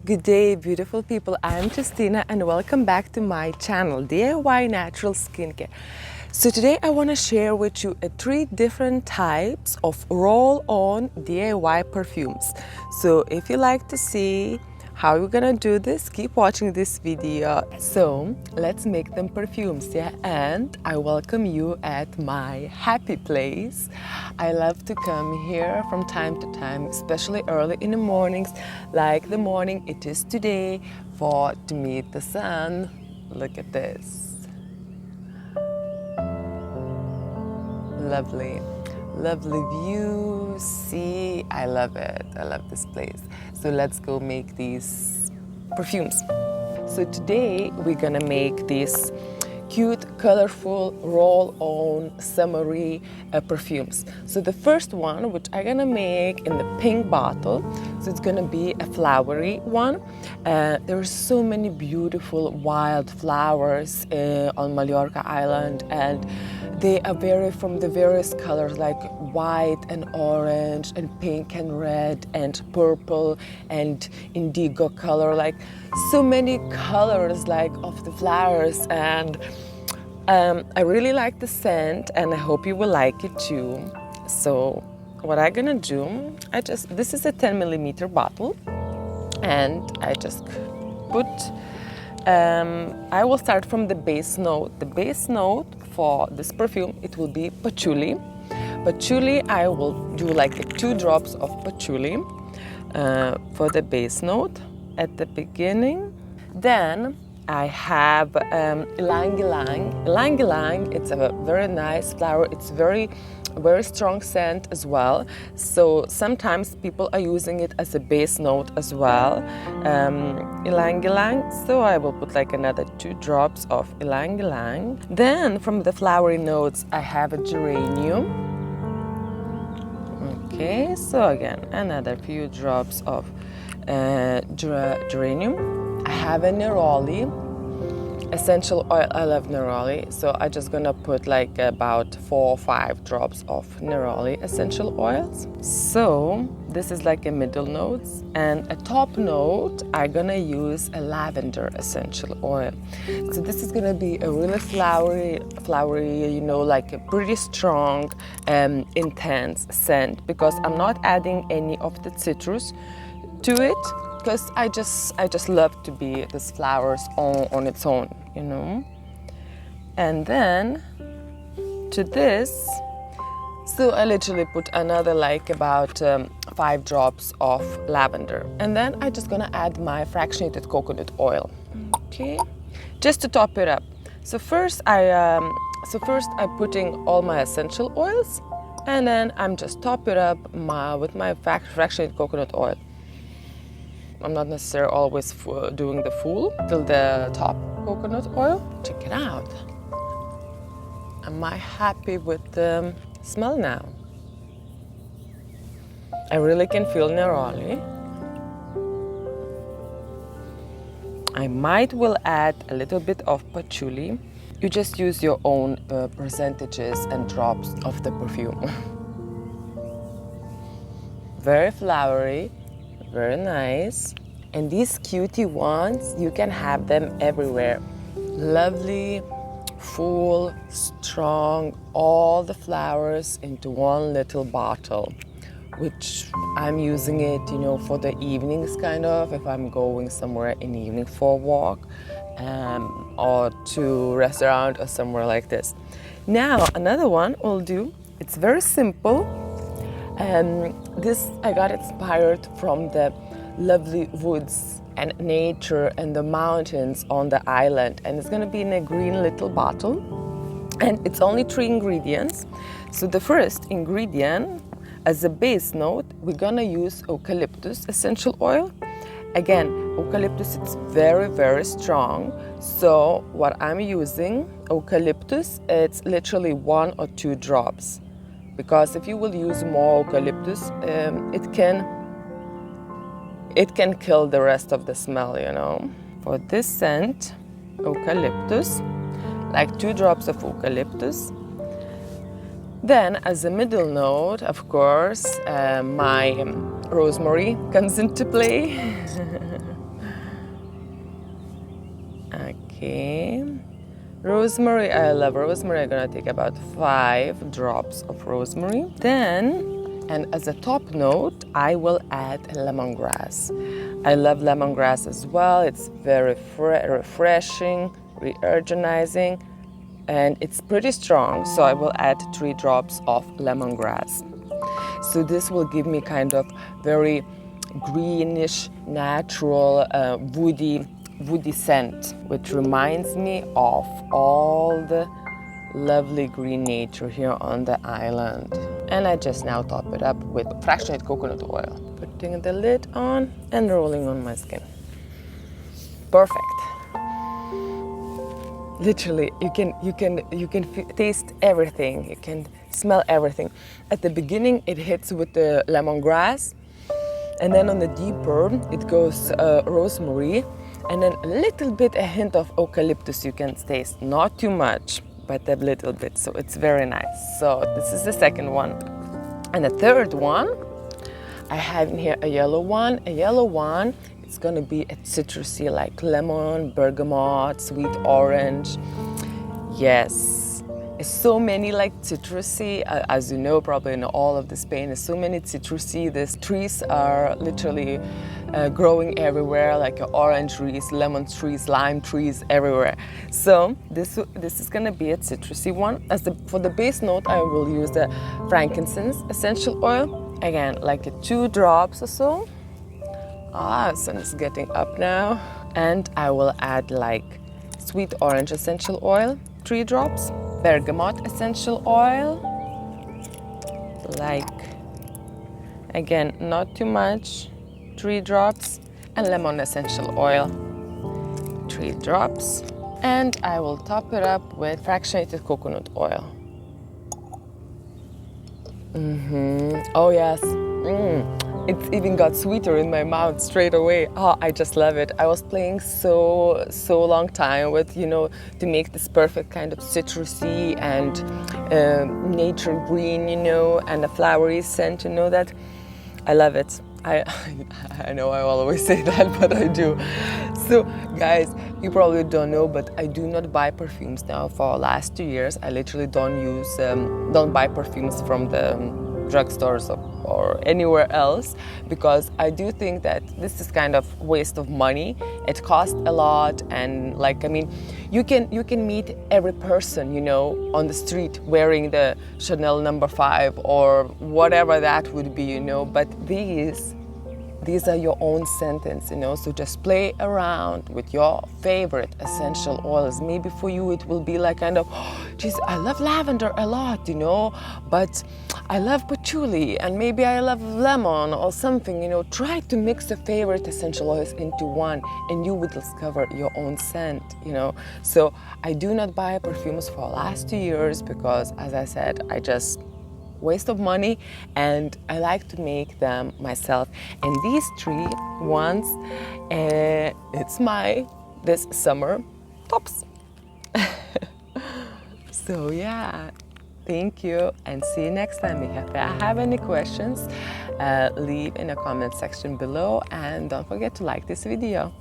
Good day, beautiful people. I'm Justina and welcome back to my channel, DIY Natural Skincare. So today I want to share with you 3 different types of roll-on DIY perfumes. So if you like to see how we're gonna do this, keep watching this video. So let's make them perfumes, yeah? And I welcome you at my happy place. I love to come here from time to time, especially early in the mornings, like the morning it is today, to meet the sun. Look at this. Lovely. Lovely view, see, I love it. I love this place. So let's go make these perfumes. So today we're gonna make these cute, colorful, roll-on, summery perfumes. So the first one, which I'm gonna make in the pink bottle, so it's gonna be a flowery one. There are so many beautiful wild flowers on Mallorca Island, and they are from the various colors like white and orange and pink and red and purple and indigo color, like so many colors like of the flowers. And I really like the scent and I hope you will like it too. So what I'm gonna do, this is a 10 millimeter bottle and I just put, I will start from the base note. The base note for this perfume, it will be patchouli. Patchouli, I will do like 2 drops of patchouli for the base note at the beginning. Then I have Ylang Ylang. Ylang Ylang, it's a very nice flower. It's very strong scent as well. So sometimes people are using it as a base note as well. Ylang Ylang. So I will put like another 2 drops of Ylang Ylang. Then from the flowery notes, I have a geranium. Okay, so again, another few drops of geranium. I have a Neroli essential oil. I love Neroli, so I'm just gonna put like about 4 or 5 drops of Neroli essential oils. So this is like a middle note, and a top note I'm gonna use a lavender essential oil. So this is gonna be a really flowery, you know, like a pretty strong intense scent, because I'm not adding any of the citrus to it, because I just love to be this flowers on its own, you know. And then to this, so I literally put another like about 5 drops of lavender, and then I'm just gonna add my fractionated coconut oil, okay, just to top it up. So first I'm putting all my essential oils, and then I'm just top it up with my fractionated coconut oil. I'm not necessarily always doing the full till the top coconut oil. Check it out. Am I happy with the smell now? I really can feel Neroli. I will add a little bit of patchouli. You just use your own percentages and drops of the perfume. Very flowery. Very nice. And these cutie ones, you can have them everywhere. Lovely, full, strong, all the flowers into one little bottle, which I'm using it, you know, for the evenings kind of, if I'm going somewhere in the evening for a walk or to a restaurant or somewhere like this. Now, another one will do. It's very simple. This I got inspired from the lovely woods and nature and the mountains on the island, and it's gonna be in a green little bottle, and it's only 3 ingredients. So the first ingredient, as a base note, we're gonna use eucalyptus essential oil. Again, eucalyptus, it's very strong. So what I'm using, eucalyptus, it's literally 1 or 2 drops. Because if you will use more eucalyptus, it can kill the rest of the smell, you know. For this scent, eucalyptus, like 2 drops of eucalyptus. Then, as a middle note, of course, my rosemary comes into play. Okay. Rosemary, I love rosemary. I'm gonna take about 5 drops of rosemary. Then, and as a top note, I will add lemongrass. I love lemongrass as well. It's very refreshing, re-energizing, and it's pretty strong. So I will add 3 drops of lemongrass. So this will give me kind of very greenish, natural, woody scent, which reminds me of all the lovely green nature here on the island. And I just now top it up with fractionated coconut oil. Putting the lid on and rolling on my skin. Perfect. Literally, you can taste everything. You can smell everything. At the beginning, it hits with the lemongrass, and then on the deeper, it goes rosemary, and then a little bit, a hint of eucalyptus you can taste. Not too much, but a little bit. So it's very nice. So this is the second one, and the third one, I have in here a yellow one. A yellow one. It's gonna be a citrusy like lemon, bergamot, sweet orange. Yes, so many like citrusy, as you know, probably in all of Spain, there's so many citrusy. These trees are literally growing everywhere, like orange trees, lemon trees, lime trees, everywhere. So this is gonna be a citrusy one. For the base note, I will use the frankincense essential oil. Again, like 2 drops or so. Sun is getting up now. And I will add like sweet orange essential oil, 3 drops. Bergamot essential oil. Like, again, not too much, 3 drops. And lemon essential oil, 3 drops. And I will top it up with fractionated coconut oil. Oh yes. It's even got sweeter in my mouth straight away. Oh, I just love it. I was playing so long time with, to make this perfect kind of citrusy and nature green, and a flowery scent, that. I love it. I know I always say that, but I do. So guys, you probably don't know, but I do not buy perfumes now for the last 2 years. I literally don't buy perfumes from the drugstores or anywhere else, because I do think that this is kind of waste of money. It costs a lot, and you can meet every person, on the street wearing the Chanel No. 5 or whatever that would be, but these are your own sentence, so just play around with your favorite essential oils. Maybe for you it will be like kind of, geez, I love lavender a lot, but I love patchouli, and maybe I love lemon or something, try to mix the favorite essential oils into one, and you will discover your own scent, So I do not buy perfumes for the last 2 years because, as I said, I just waste of money, and I like to make them myself. And these 3 ones, it's this summer tops. So yeah, thank you, and see you next time. If you have any questions, leave in the comment section below, and don't forget to like this video.